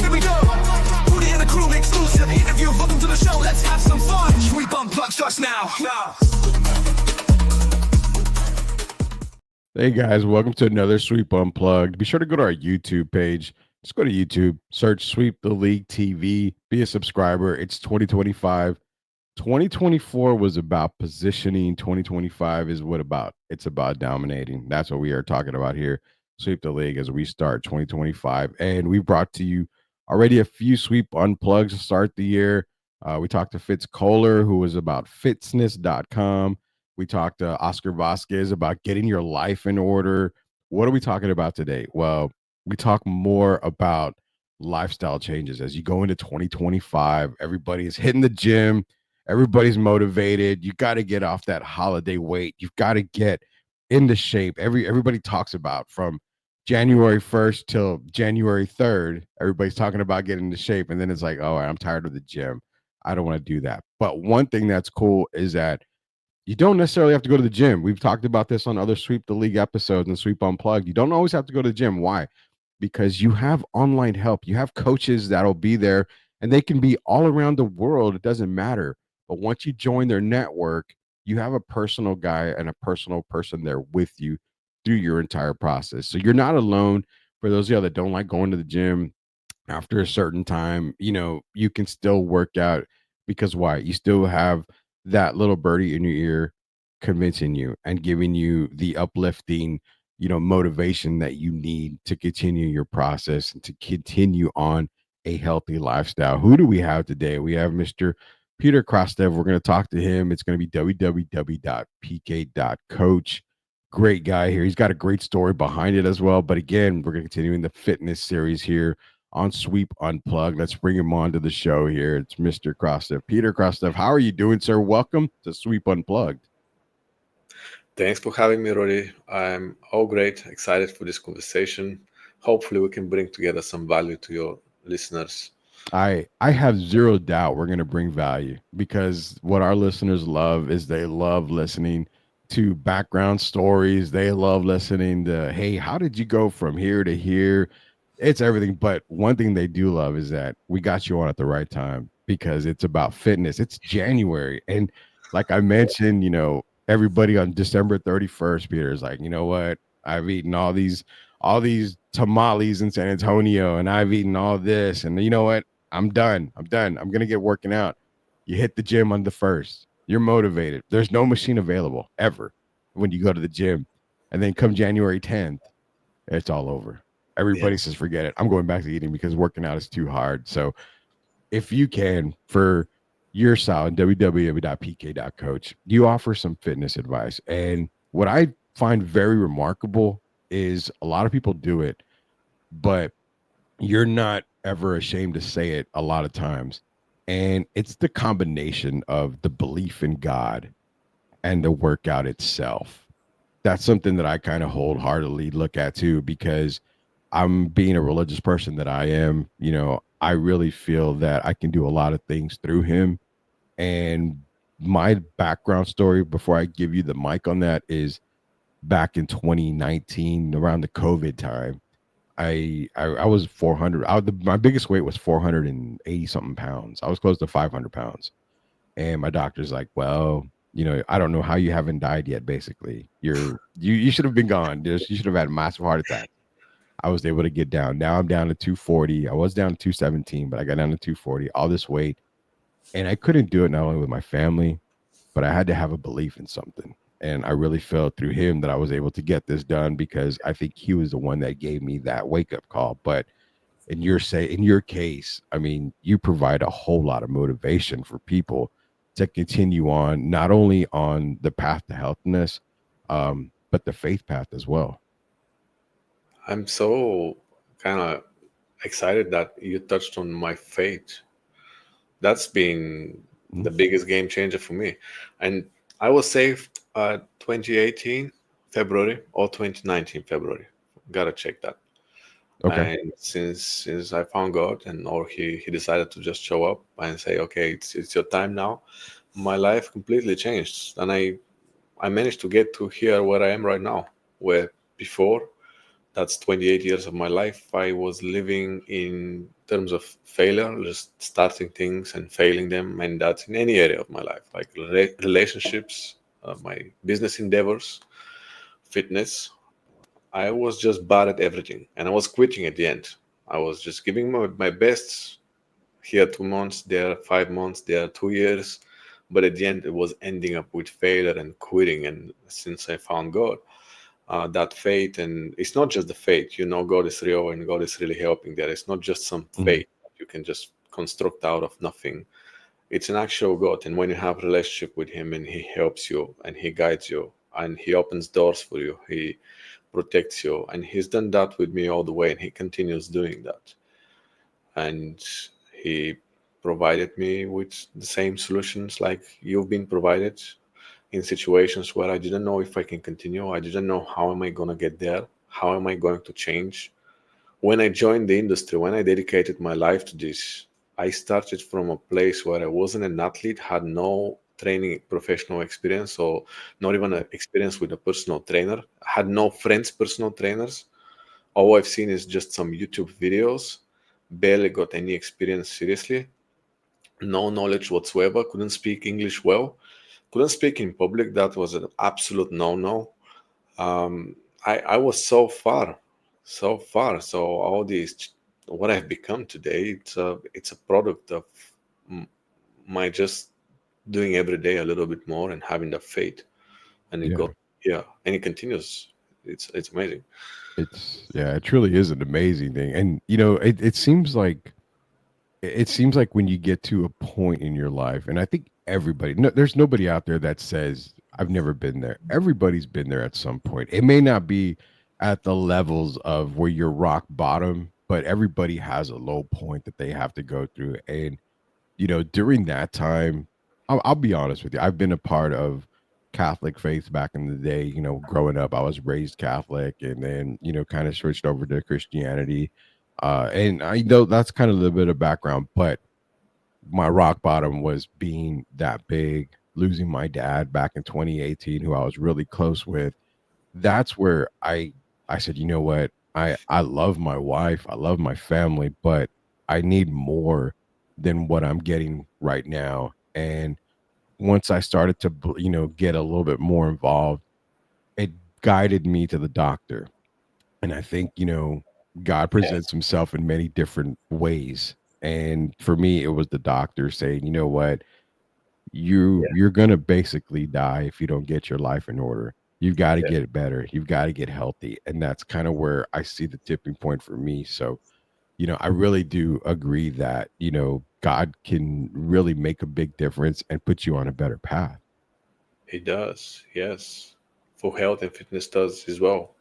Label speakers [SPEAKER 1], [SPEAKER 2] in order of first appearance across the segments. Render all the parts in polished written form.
[SPEAKER 1] Here we go. Put it in the crew, exclusive interview. Welcome to the show. Let's have some fun. Sweep Unplugged starts now.
[SPEAKER 2] Hey guys, welcome to another Sweep Unplugged. Be sure to go to our YouTube page. Just go to YouTube, search Sweep the League TV, be a subscriber. It's 2025. 2024 was about positioning. 2025 is it's about dominating. That's what we are talking about here. Sweep the League as we start 2025. And we brought to you already a few Sweep Unplugs to start the year. We talked to Fitz Kohler, who was about fitness.com. We talked to Oscar Vasquez about getting your life in order. What are we talking about today? Well, we talk more about lifestyle changes as you go into 2025. Everybody is hitting the gym. Everybody's motivated. You got to get off that holiday weight. You've got to get into shape. Everybody talks about from January 1st till January 3rd. Everybody's talking about getting into shape. And then it's like, oh, I'm tired of the gym. I don't want to do that. But one thing that's cool is that you don't necessarily have to go to the gym. We've talked about this on other Sweep the League episodes and Sweep Unplugged. You don't always have to go to the gym. Why? Because you have online help. You have coaches that'll be there and they can be all around the world. It doesn't matter. But once you join their network, you have a personal guy and a personal person there with you through your entire process. So you're not alone. For those of you that don't like going to the gym after a certain time, you can still work out because why? You still have that little birdie in your ear convincing you and giving you the uplifting, motivation that you need to continue your process and to continue on a healthy lifestyle. Who do we have today? We have Mr. Petar Krastev. We're going to talk to him. It's going to be www.pk.coach. Great guy here. He's got a great story behind it as well. But again, we're going to continue in the fitness series here on Sweep Unplugged. Let's bring him on to the show here. It's Mr. Krastev. Petar Krastev, how are you doing, sir? Welcome to Sweep Unplugged.
[SPEAKER 3] Thanks for having me, Roddy. I'm all great, excited for this conversation. Hopefully we can bring together some value to your listeners.
[SPEAKER 2] I have zero doubt we're going to bring value because what our listeners love is they love listening to background stories. They love listening to, hey, how did you go from here to here? It's everything. But one thing they do love is that we got you on at the right time because it's about fitness. It's January. And like I mentioned, everybody on December 31st, Peter is like, you know what? I've eaten all these tamales in San Antonio and I've eaten all this. And you know what? I'm done. I'm going to get working out. You hit the gym on the 1st. You're motivated. There's no machine available ever when you go to the gym. And then come January 10th, it's all over. Everybody says, forget it. I'm going back to eating because working out is too hard. So if you can, for your side, www.pk.coach, you offer some fitness advice. And what I find very remarkable is a lot of people do it, but you're not ever ashamed to say it a lot of times. And it's the combination of the belief in God and the workout itself. That's something that I kind of wholeheartedly look at too, because I'm being a religious person that I am, I really feel that I can do a lot of things through him. And my background story, before I give you the mic on that, is back in 2019, around the COVID time. I was 400. My biggest weight was 480 something pounds. I was close to 500 pounds. And my doctor's like, well, I don't know how you haven't died yet. Basically, you should have been gone. You should have had a massive heart attack. I was able to get down. Now I'm down to 240. I was down to 217, but I got down to 240, all this weight. And I couldn't do it not only with my family, but I had to have a belief in something. And I really felt through him that I was able to get this done because I think he was the one that gave me that wake up call. But in your case, I mean, you provide a whole lot of motivation for people to continue on, not only on the path to healthiness, but the faith path as well.
[SPEAKER 3] I'm so kind of excited that you touched on my faith. That's been the biggest game changer for me. And I was saved 2018 February or 2019 February. Gotta check that.
[SPEAKER 2] Okay.
[SPEAKER 3] And since I found God or he decided to just show up and say, okay, it's your time now, my life completely changed. And I managed to get to here where I am right now, where before That's 28 years of my life. I was living in terms of failure, just starting things and failing them, and that's in any area of my life, like relationships, my business endeavors, fitness. I was just bad at everything, and I was quitting at the end. I was just giving my best here 2 months, there 5 months, there 2 years, but at the end it was ending up with failure and quitting. And since I found God, that faith, and it's not just the faith, God is real and God is really helping there. It's not just some
[SPEAKER 2] Mhm.
[SPEAKER 3] faith that you can just construct out of nothing. It's an actual God, and when you have a relationship with Him and He helps you and He guides you and He opens doors for you, He protects you, and He's done that with me all the way, and He continues doing that. And He provided me with the same solutions like you've been provided in situations where I didn't know if I can continue. I didn't know how am I going to get there? How am I going to change? When I joined the industry, when I dedicated my life to this, I started from a place where I wasn't an athlete, had no training professional experience, or not even an experience with a personal trainer, had no friends, personal trainers. All I've seen is just some YouTube videos, barely got any experience seriously, no knowledge whatsoever, couldn't speak English well, couldn't speak in public. That was an absolute no-no. I was so far, so far. So all these, what I've become today, it's a product of m- my just doing every day a little bit more and having the faith, and it
[SPEAKER 2] Yeah.
[SPEAKER 3] got yeah, and it continues. It's amazing.
[SPEAKER 2] It's yeah, it truly is an amazing thing. And it seems like when you get to a point in your life, and I think everybody, no, there's nobody out there that says I've never been there. Everybody's been there at some point. It may not be at the levels of where you're rock bottom, but everybody has a low point that they have to go through. And during that time, I'll be honest with you, I've been a part of Catholic faith back in the day. Growing up, I was raised Catholic, and then kind of switched over to Christianity. And I know that's kind of a little bit of background, but my rock bottom was being that big, losing my dad back in 2018, who I was really close with. That's where I said, you know what? I love my wife, I love my family, but I need more than what I'm getting right now. And once I started to get a little bit more involved, it guided me to the doctor. And I think, God presents
[SPEAKER 3] Yes,
[SPEAKER 2] himself in many different ways. And for me, it was the doctor saying, you know what,
[SPEAKER 3] yeah,
[SPEAKER 2] you're gonna basically die if you don't get your life in order. You've got to
[SPEAKER 3] yeah.
[SPEAKER 2] get better. You've got to get healthy. And that's kind of where I see the tipping point for me. So, I really do agree that, God can really make a big difference and put you on a better path.
[SPEAKER 3] It does. Yes, for health and fitness does as well.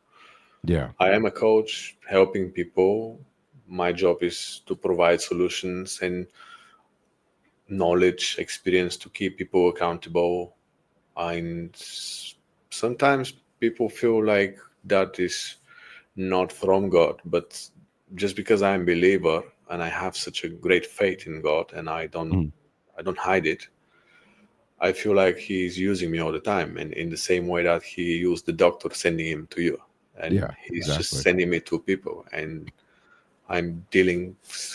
[SPEAKER 2] Yeah.
[SPEAKER 3] I am a coach helping people. My job is to provide solutions and knowledge, experience to keep people accountable. And sometimes people feel like that is not from God, but just because I'm a believer and I have such a great faith in God, and
[SPEAKER 2] Mhm.
[SPEAKER 3] I don't hide it, I feel like He's using me all the time, and in the same way that He used the doctor sending him to you, and
[SPEAKER 2] Yeah,
[SPEAKER 3] He's just
[SPEAKER 2] exactly.
[SPEAKER 3] sending me to people, and I'm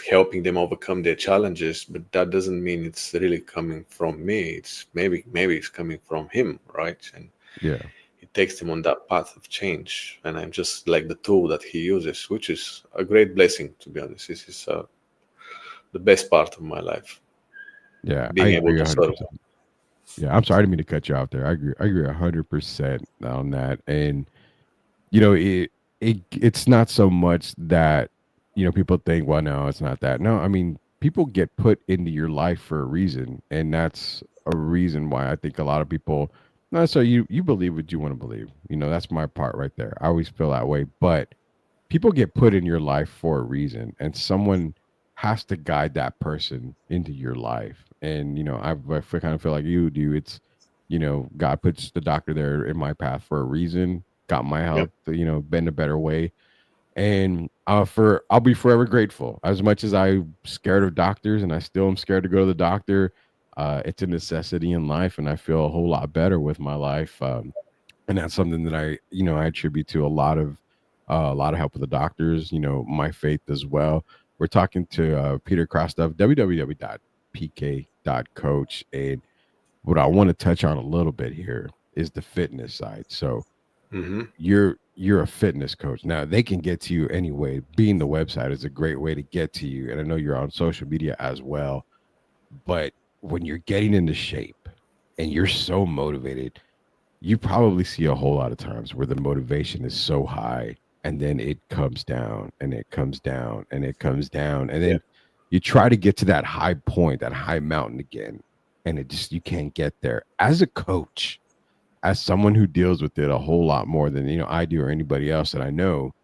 [SPEAKER 3] helping them overcome their challenges, but that doesn't mean it's really coming from me. It's maybe it's coming from Him, right? And
[SPEAKER 2] Yeah.
[SPEAKER 3] He takes them on that path of change, and I'm just like the tool that He uses, which is a great blessing, to be honest. This is the best part of my life,
[SPEAKER 2] Yeah. I
[SPEAKER 3] being able
[SPEAKER 2] agree
[SPEAKER 3] to serve.
[SPEAKER 2] 100%. Yeah. I'm sorry to me to cut you out there. I agree 100% on that. And it's not so much that people think, well, no, it's not that. No, I mean, people get put into your life for a reason, and that's a reason why I think a lot of people, no, so you believe what you want to believe. That's my part right there. I always feel that way. But people get put in your life for a reason, and someone has to guide that person into your life. And I kind of feel like you do. It's God puts the doctor there in my path for a reason, got my
[SPEAKER 3] Yep.
[SPEAKER 2] health been a better way. And for I'll be forever grateful. As much as I'm scared of doctors, and I still am scared to go to the doctor, it's a necessity in life, and I feel a whole lot better with my life. And that's something that I attribute to a lot of a lot of help with the doctors, my faith as well. We're talking to Petar Krastev, www.pk.coach. And what I want to touch on a little bit here is the fitness side. So
[SPEAKER 3] Hmm.
[SPEAKER 2] you're a fitness coach. Now they can get to you anyway. Being the website is a great way to get to you. And I know you're on social media as well. But when you're getting into shape and you're so motivated, you probably see a whole lot of times where the motivation is so high and then it comes down and it comes down and it comes down. And
[SPEAKER 3] Yeah.
[SPEAKER 2] then you try to get to that high point, that high mountain again. And it just, you can't get there. As a coach, as someone who deals with it a whole lot more than, I do or anybody else that I know,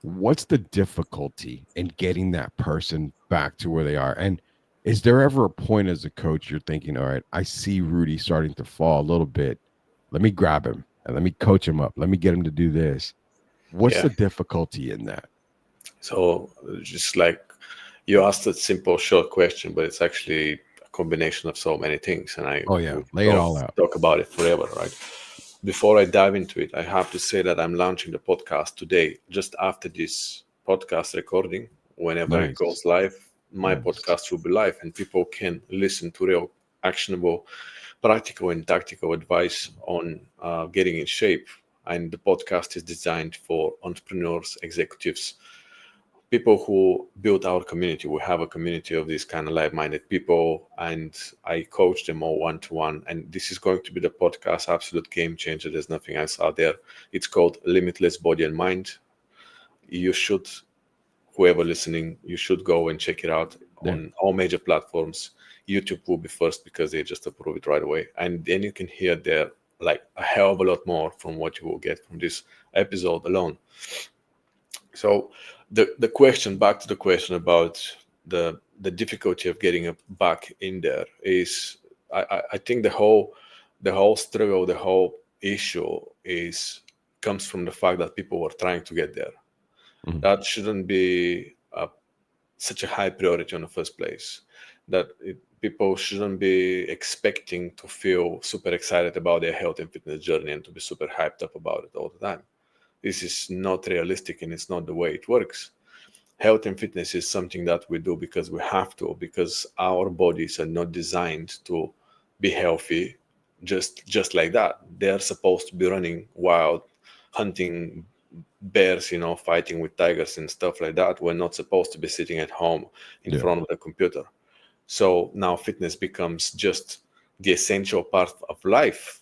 [SPEAKER 2] what's the difficulty in getting that person back to where they are? And is there ever a point as a coach you're thinking, all right, I see Rudy starting to fall a little bit. Let me grab him and let me coach him up. Let me get him to do this. What's
[SPEAKER 3] Yeah.
[SPEAKER 2] the difficulty in that?
[SPEAKER 3] So just like you asked a simple, short question, but it's actually a combination of so many things, and
[SPEAKER 2] Oh,
[SPEAKER 3] we
[SPEAKER 2] yeah.
[SPEAKER 3] could
[SPEAKER 2] Lay it all out.
[SPEAKER 3] talk about it forever, right? Before I dive into it, I have to say that I'm launching the podcast today, just after this podcast recording. Whenever it
[SPEAKER 2] Nice.
[SPEAKER 3] goes live, my
[SPEAKER 2] Nice.
[SPEAKER 3] podcast will be live, and people can listen to real, actionable, practical, and tactical advice on getting in shape. And the podcast is designed for entrepreneurs, executives, people who built our community. We have a community of these kind of like-minded people, and I coach them all one-to-one. And this is going to be the podcast absolute game changer. There's nothing else out there. It's called Limitless Body and Mind. You should, whoever listening, you should go and check it out
[SPEAKER 2] Yeah.
[SPEAKER 3] on all major platforms. YouTube will be first because they just approve it right away, and then you can hear there like a hell of a lot more from what you will get from this episode alone. So the question, back to the question about the difficulty of getting back in there is, I think the whole struggle, the whole issue is comes from the fact that people were trying to get there.
[SPEAKER 2] Mhm.
[SPEAKER 3] That shouldn't be such a high priority in the first place. People shouldn't be expecting to feel super excited about their health and fitness journey and to be super hyped up about it all the time. This is not realistic, and it's not the way it works. Health and fitness is something that we do because we have to, because our bodies are not designed to be healthy just like that. They are supposed to be running wild, hunting bears, fighting with tigers and stuff like that. We're not supposed to be sitting at home in
[SPEAKER 2] Yeah.
[SPEAKER 3] front of the computer. So now fitness becomes just the essential part of life,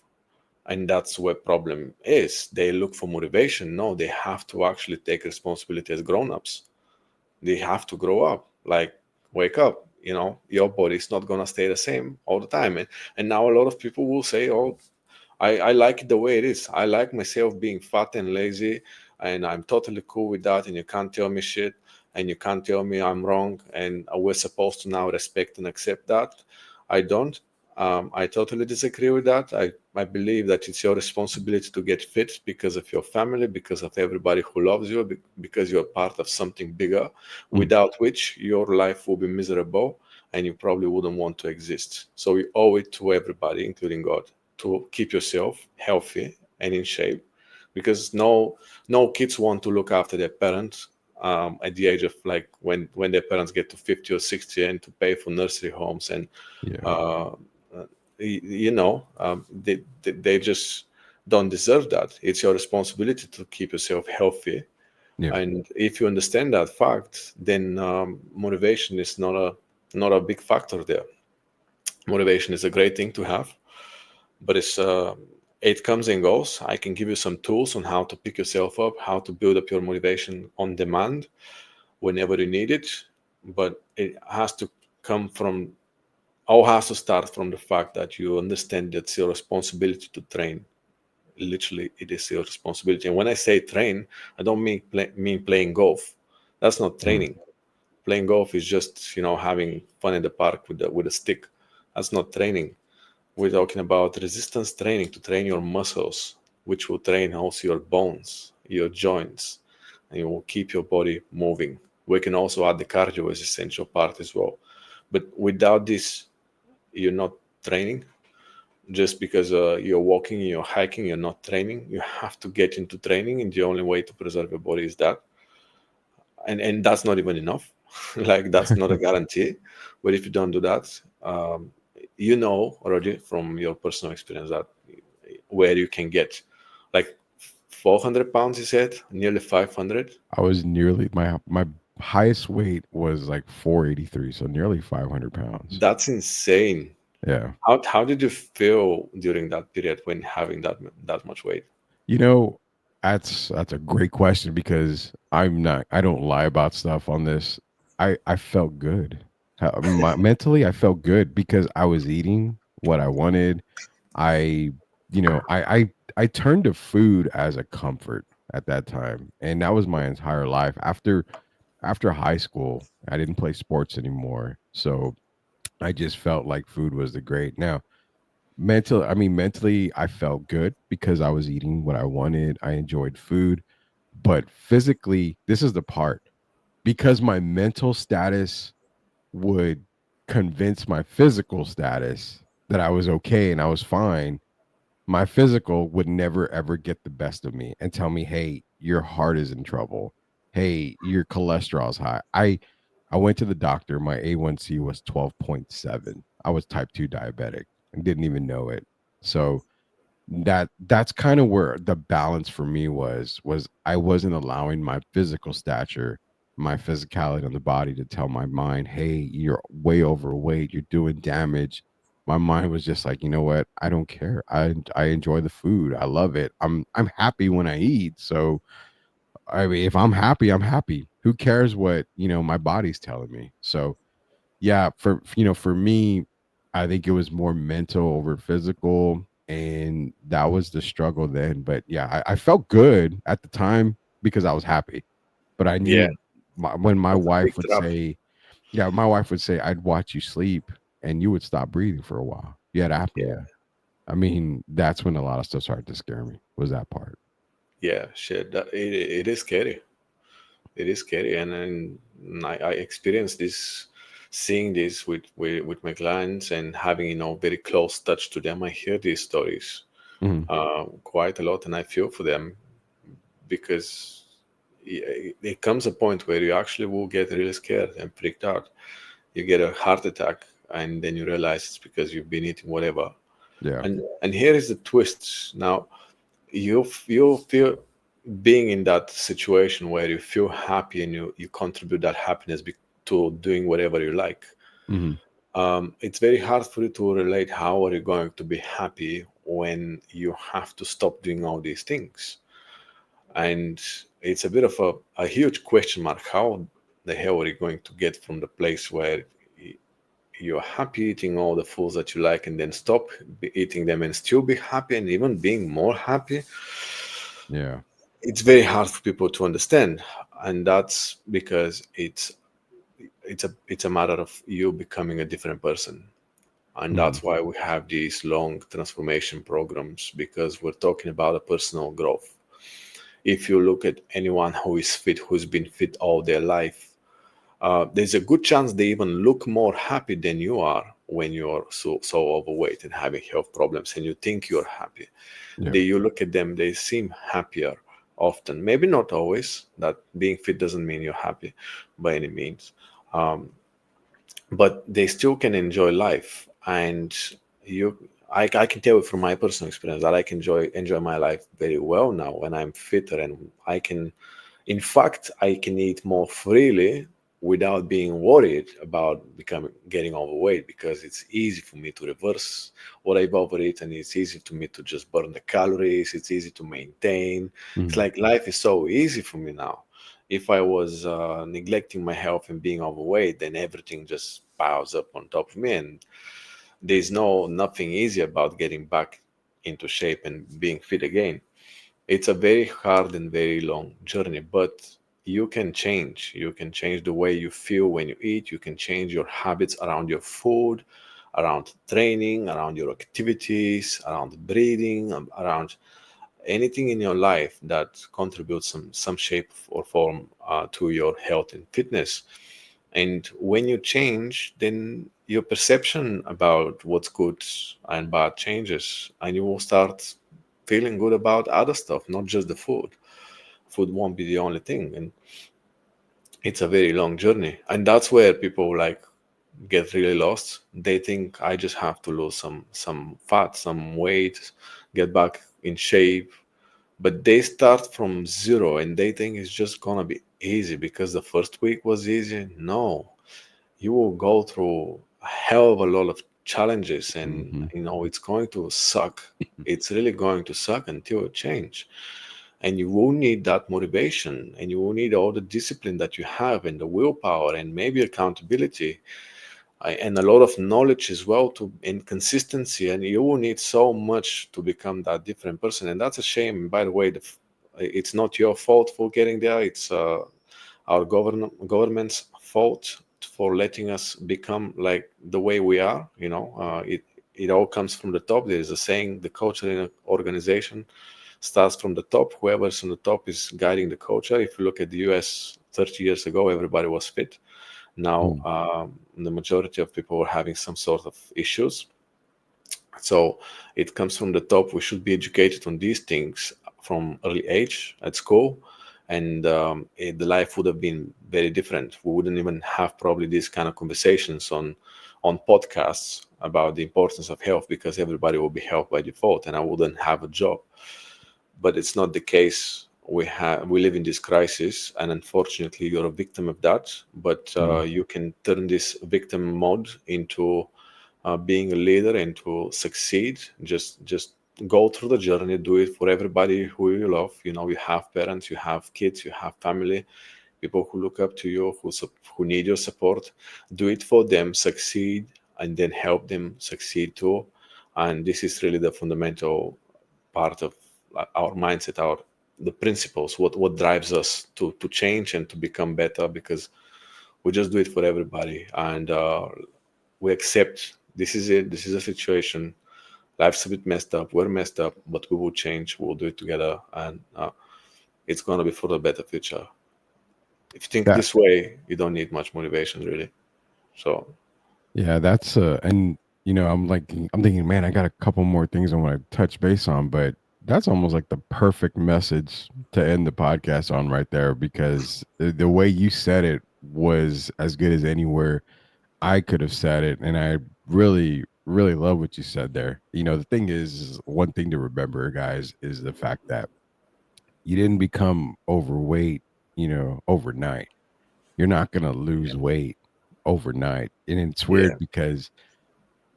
[SPEAKER 3] and that's where problem is. They look for motivation. No, they have to actually take responsibility as grown-ups. They have to grow up, like wake up. Your body's not going to stay the same all the time. And now a lot of people will say, oh, I like it the way it is. I like myself being fat and lazy, and I'm totally cool with that, and you can't tell me shit, and you can't tell me I'm wrong, and we're supposed to now respect and accept that. I don't. I totally disagree with that. I believe that it's your responsibility to get fit because of your family, because of everybody who loves you, because you're part of something bigger,
[SPEAKER 2] Mhm.
[SPEAKER 3] without which your life will be miserable and you probably wouldn't want to exist. So we owe it to everybody, including God, to keep yourself healthy and in shape, because no kids want to look after their parents at the age of like when their parents get to 50 or 60 and to pay for nursery homes and
[SPEAKER 2] Yeah.
[SPEAKER 3] uh, they just don't deserve that. It's your responsibility to keep yourself healthy,
[SPEAKER 2] Yeah.
[SPEAKER 3] and if you understand that fact, then motivation is not a big factor there. Motivation is a great thing to have, but it comes and goes. I can give you some tools on how to pick yourself up, how to build up your motivation on demand whenever you need it, but it has to come from all has to start from the fact that you understand that it's your responsibility to train. Literally, it is your responsibility. And when I say train, I don't mean playing golf. That's not
[SPEAKER 2] Mhm.
[SPEAKER 3] training. Playing golf is just having fun in the park with a stick. That's not training. We're talking about resistance training to train your muscles, which will train also your bones, your joints, and you will keep your body moving. We can also add the cardio as essential part as well. But without this, you're not training. just because you're walking, you're hiking, you're not training. You have to get into training, and the only way to preserve your body is that. And that's not even enough. Like that's not a guarantee. But if you don't do that, you know already from your personal experience that where you can get like 400 pounds, you said, nearly 500.
[SPEAKER 2] I was nearly my highest weight was like 483, so nearly 500 pounds.
[SPEAKER 3] That's insane.
[SPEAKER 2] Yeah.
[SPEAKER 3] How did you feel during that period when having that much weight?
[SPEAKER 2] You know, that's a great question because I don't lie about stuff on this. I felt good. Mentally I felt good because I was eating what I wanted. I I turned to food as a comfort at that time, and that was my entire life. After high school, I didn't play sports anymore. So I just felt like food was the great. Now, mentally, I felt good because I was eating what I wanted. I enjoyed food, but physically, this is the part because my mental status would convince my physical status that I was okay and I was fine. My physical would never ever get the best of me and tell me, "Hey, your heart is in trouble. Hey, your cholesterol's high." I went to the doctor. My A1C was 12.7. I was type 2 diabetic and didn't even know it. So that's kind of where the balance for me was I wasn't allowing my physical stature, my physicality on the body to tell my mind, hey, you're way overweight, you're doing damage. My mind was just like, you know what, I don't care. I enjoy the food, I love it. I'm happy when I eat. So I mean, if I'm happy, I'm happy. Who cares what, my body's telling me? So yeah, for me, I think it was more mental over physical, and that was the struggle then. But yeah, I felt good at the time because I was happy. But I
[SPEAKER 3] Yeah,
[SPEAKER 2] knew when my
[SPEAKER 3] that's a big
[SPEAKER 2] wife would
[SPEAKER 3] trap.
[SPEAKER 2] say, yeah, my wife would say, I'd watch you sleep and you would stop breathing for a while. You had
[SPEAKER 3] Yeah,
[SPEAKER 2] apnea. I mean, that's when a lot of stuff started to scare me, was that part.
[SPEAKER 3] yeah, shit. It is scary. It is scary, and I experienced this, seeing this with my clients and having very close touch to them. I hear these stories
[SPEAKER 2] Hmm.
[SPEAKER 3] quite a lot, and I feel for them because it comes a point where you actually will get really scared and freaked out. You get a heart attack, and then you realize it's because you've been eating whatever.
[SPEAKER 2] Yeah.
[SPEAKER 3] And here is the twist. Now you feel being in that situation where you feel happy and you contribute that happiness to doing whatever you like.
[SPEAKER 2] Hmm.
[SPEAKER 3] It's very hard for you to relate how are you going to be happy when you have to stop doing all these things. And it's a bit of a huge question mark. How the hell are you going to get from the place where you're happy eating all the foods that you like and then stop eating them and still be happy and even being more happy?
[SPEAKER 2] Yeah.
[SPEAKER 3] It's very hard for people to understand, and that's because it's a matter of you becoming a different person. And
[SPEAKER 2] Hmm.
[SPEAKER 3] that's why we have these long transformation programs, because we're talking about a personal growth. If you look at anyone who is fit, who's been fit all their life, there's a good chance they even look more happy than you are when you're so overweight and having health problems and you think you're happy.
[SPEAKER 2] Yeah.
[SPEAKER 3] You look at them, they seem happier often. Maybe not always. That being fit doesn't mean you're happy by any means, um, but they still can enjoy life. And you, I can tell you from my personal experience that I can enjoy my life very well now when I'm fitter, and I can, in fact, I can eat more freely without being worried about becoming getting overweight, because it's easy for me to reverse what I've overeaten. It's easy to me to just burn the calories. It's easy to maintain. It's
[SPEAKER 2] Hmm.
[SPEAKER 3] like life is so easy for me now. If I was neglecting my health and being overweight, then everything just piles up on top of me, and there's nothing easy about getting back into shape and being fit again. It's a very hard and very long journey, but you can change. You can change the way you feel when you eat. You can change your habits around your food, around training, around your activities, around breathing, around anything in your life that contributes some shape or form to your health and fitness. And when you change, then your perception about what's good and bad changes, and you will start feeling good about other stuff, not just the food. Food won't be the only thing, and it's a very long journey. And that's where people like get really lost. They think I just have to lose some fat, some weight, get back in shape, but they start from zero and they think it's just gonna be easy because the first week was easy. No, you will go through a hell of a lot of challenges, and
[SPEAKER 2] Hmm.
[SPEAKER 3] it's going to suck. It's really going to suck until you change. And you will need that motivation, and you will need all the discipline that you have, and the willpower, and maybe accountability, and a lot of knowledge as well, to and consistency. And you will need so much to become that different person. And that's a shame, by the way. It's not your fault for getting there. It's our government's fault for letting us become like the way we are. It all comes from the top. There is a saying: the culture in an organization starts from the top. Whoever's on the top is guiding the culture. If you look at the US 30 years ago, everybody was fit. Now, the majority of people are having some sort of issues. So it comes from the top. We should be educated on these things from early age at school, and the life would have been very different. We wouldn't even have probably these kind of conversations on podcasts about the importance of health, because everybody will be health by default, and I wouldn't have a job. But it's not the case. We live in this crisis, and unfortunately you're a victim of that. But you can turn this victim mode into being a leader and to succeed. Just go through the journey, do it for everybody who you love. You have parents, you have kids, you have family, people who look up to you, who need your support. Do it for them, succeed, and then help them succeed too. And this is really the fundamental part of our mindset, our the principles, what drives us to change and to become better, because we just do it for everybody. And we accept this is it, this is a situation, life's a bit messed up, we're messed up, but we will change, we'll do it together, and it's going to be for the better future. If you think
[SPEAKER 2] That
[SPEAKER 3] this way, you don't need much motivation, really. So
[SPEAKER 2] Yeah, that's and I'm thinking, man, I got a couple more things I want to touch base on, but that's almost like the perfect message to end the podcast on right there, because the way you said it was as good as anywhere I could have said it. And I really, really love what you said there. The thing is one thing to remember, guys, is the fact that you didn't become overweight, overnight. You're not going to lose weight overnight. And it's
[SPEAKER 3] yeah.
[SPEAKER 2] weird because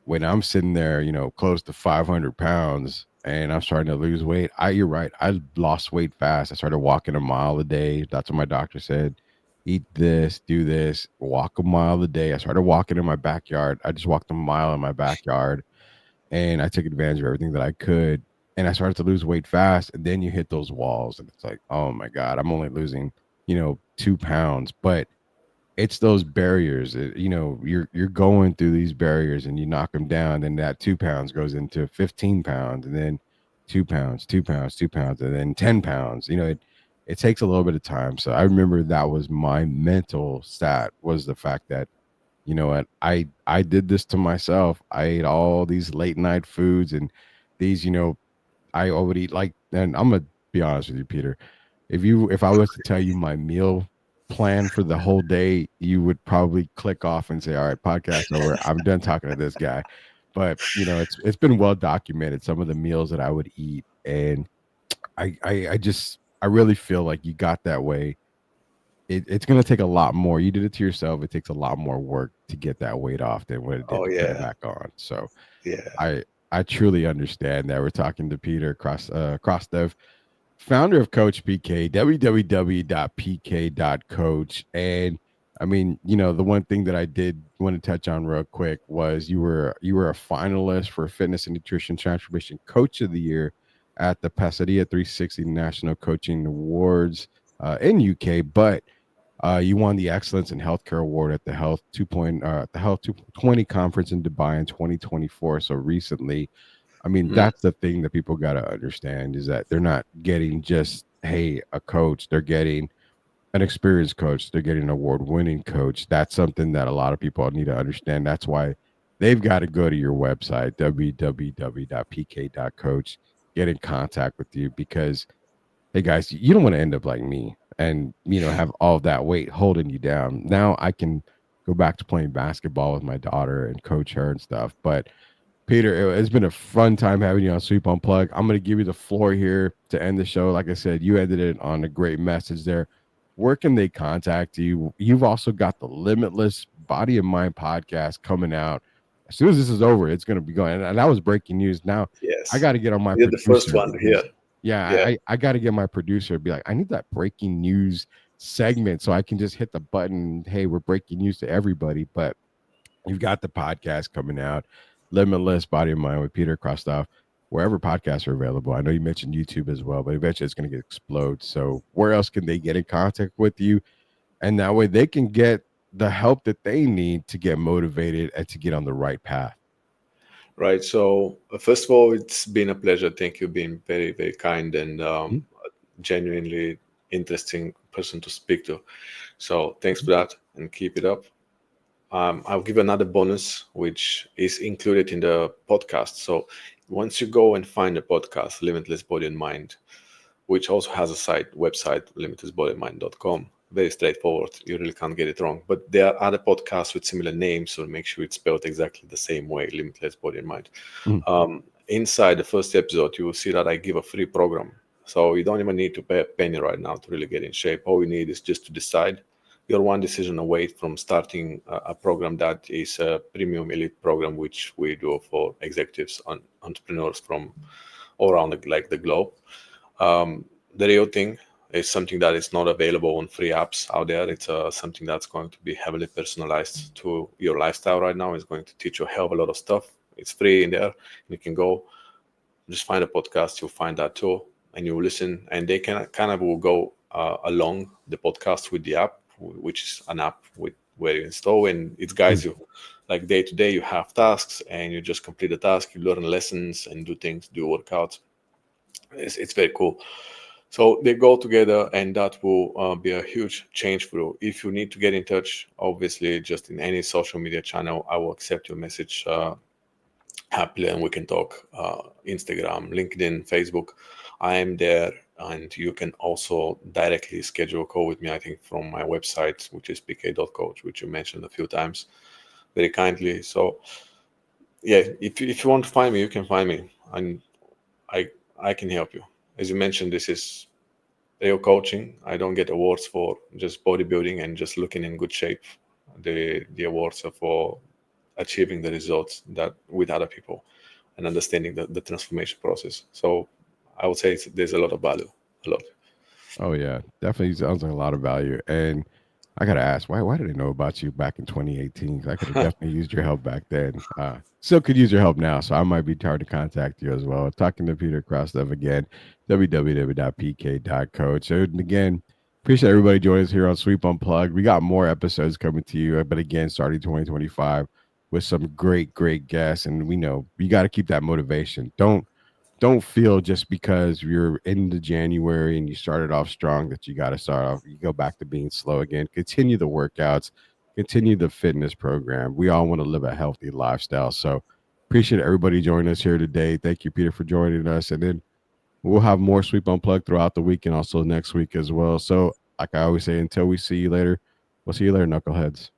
[SPEAKER 2] when I'm sitting there, close to 500 pounds and I'm starting to lose weight, you're right. I lost weight fast. I started walking a mile a day. That's what my doctor said. Eat this, do this, walk a mile a day. I started walking in my backyard. I just walked a mile in my backyard and I took advantage of everything that I could. And I started to lose weight fast. And then you hit those walls and it's like, oh my God, I'm only losing, 2 pounds. But it's those barriers. You're going through these barriers and you knock them down, then that 2 pounds goes into 15 pounds, and then 2 pounds, 2 pounds, 2 pounds, and then 10 pounds. It takes a little bit of time. So I remember that was my mental stat, was the fact that, what, I did this to myself. I ate all these late night foods and these, I already like, and I'm gonna be honest with you, Peter. If I was to tell you my meal plan for the whole day, you would probably click off and say, "All right, podcast over. I'm done talking to this guy." But it's been well documented some of the meals that I would eat, and I really feel like you got that way. It's gonna take a lot more. You did it to yourself. It takes a lot more work to get that weight off than what it did
[SPEAKER 3] Oh
[SPEAKER 2] to put it
[SPEAKER 3] yeah.
[SPEAKER 2] back on. So
[SPEAKER 3] Yeah.
[SPEAKER 2] I truly understand that. We're talking to Peter Krastev, founder of Coach PK, www.pk.coach. And I mean, the one thing that I did want to touch on real quick was you were a finalist for Fitness and Nutrition Transformation Coach of the Year at the Paseda360 National Coaching Awards in UK, but you won the Excellence in Healthcare Award at the the Health 220 conference in Dubai in 2024. So recently, I mean,
[SPEAKER 3] Mhm.
[SPEAKER 2] that's the thing that people got to understand, is that they're not getting just, hey, a coach. They're getting an experienced coach. They're getting an award-winning coach. That's something that a lot of people need to understand. That's why they've got to go to your website, www.pk.coach, get in contact with you because, hey guys, you don't want to end up like me and have all that weight holding you down. Now I can go back to playing basketball with my daughter and coach her and stuff. But Peter, it's been a fun time having you on Sweep Unplugged. I'm going to give you the floor here to end the show. Like I said, you ended it on a great message there. Where can they contact you? You've also got the Limitless Body and Mind podcast coming out. As soon as this is over, it's going to be going. And that was breaking news. Now I
[SPEAKER 3] Yes,
[SPEAKER 2] got to get on my
[SPEAKER 3] you're the first
[SPEAKER 2] producer
[SPEAKER 3] one here.
[SPEAKER 2] because, yeah,
[SPEAKER 3] Yeah.
[SPEAKER 2] I got to get my producer to be like, I need that breaking news segment so I can just hit the button. Hey, we're breaking news to everybody. But you've got the podcast coming out, Limitless Body and Mind with Petar Krastev, wherever podcasts are available. I know you mentioned YouTube as well, but eventually it's going to get explode. So where else can they get in contact with you? And that way they can get the help that they need to get motivated and to get on the right path.
[SPEAKER 3] Right. So, first of all, it's been a pleasure. Thank you, being very, very kind and
[SPEAKER 2] Mhm.
[SPEAKER 3] genuinely interesting person to speak to. So, thanks for that and keep it up. I'll give another bonus, which is included in the podcast. So, once you go and find the podcast, Limitless Body and Mind, which also has a website, limitlessbodyandmind.com. Very straightforward. You really can't get it wrong. But there are other podcasts with similar names, so make sure it's spelled exactly the same way, Limitless Body and Mind.
[SPEAKER 2] Mhm.
[SPEAKER 3] Inside the first episode, you will see that I give a free program. So you don't even need to pay a penny right now to really get in shape. All you need is just to decide. You're one decision away from starting a program that is a premium elite program, which we do for executives and entrepreneurs from all around the globe. The real thing is something that is not available on free apps out there. It's something that's going to be heavily personalized to your lifestyle right now. It's going to teach you a hell of a lot of stuff. It's free in there. You can go just find a podcast. You'll find that too, and you listen. And they can kind of will go along the podcast with the app, which is an app with where you install and it guides
[SPEAKER 2] Mhm.
[SPEAKER 3] you. Like day to day, you have tasks and you just complete the task. You learn lessons and do things, do workouts. It's very cool. So they go together, and that will be a huge change for you. If you need to get in touch, obviously, just in any social media channel, I will accept your message happily, and we can talk. Instagram, LinkedIn, Facebook, I am there, and you can also directly schedule a call with me. I think from my website, which is pk.coach, which you mentioned a few times, very kindly. So yeah, if you want to find me, you can find me, and I I can help you. As you mentioned, this is real coaching. I don't get awards for just bodybuilding and just looking in good shape. The awards are for achieving the results that with other people and understanding the transformation process. So I would say there's a lot of value, a lot.
[SPEAKER 2] Oh yeah, definitely sounds like a lot of value. And I gotta ask, why did I know about you back in 2018? 'Cause I could have definitely used your help back then. Still could use your help now, so I might be tired to contact you as well. Talking to Petar Krastev again, www.pk.coach. And again, appreciate everybody joining us here on Sweep Unplugged. We got more episodes coming to you, but again, starting 2025 with some great guests. And we know you got to keep that motivation. Don't feel just because you're into January and you started off strong that you got to start off. You go back to being slow again. Continue the workouts, continue the fitness program. We all want to live a healthy lifestyle. So appreciate everybody joining us here today. Thank you, Peter, for joining us. And then we'll have more Sweep Unplugged throughout the week and also next week as well. So, like I always say, until we see you later, we'll see you later, knuckleheads.